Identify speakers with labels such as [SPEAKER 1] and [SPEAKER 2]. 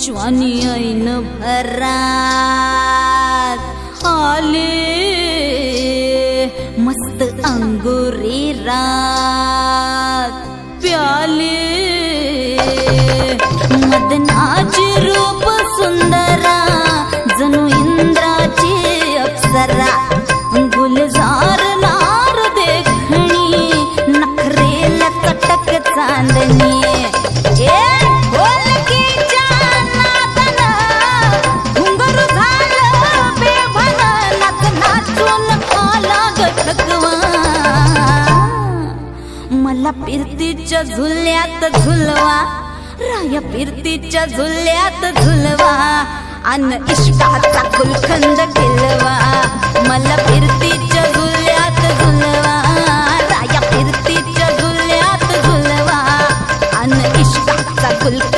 [SPEAKER 1] ज्वानी ऐन भरात आले मस्त अंगुरी रात प्याले मदनाची रूप सुंदरा जणू इंद्राची अप्सरा गुलजार नार देखणी नखरेला चटक चांदणी मला फिरतीच्या झुल्यात झुलवा राया फिरतीच्या झुल्यात झुलवा अन इश्काचा गुलखंद केलवा मला फिरतीच्या झुल्यात झुलवा राया फिरतीच्या झुल्यात झुलवा अन इश्काचा गुलखंद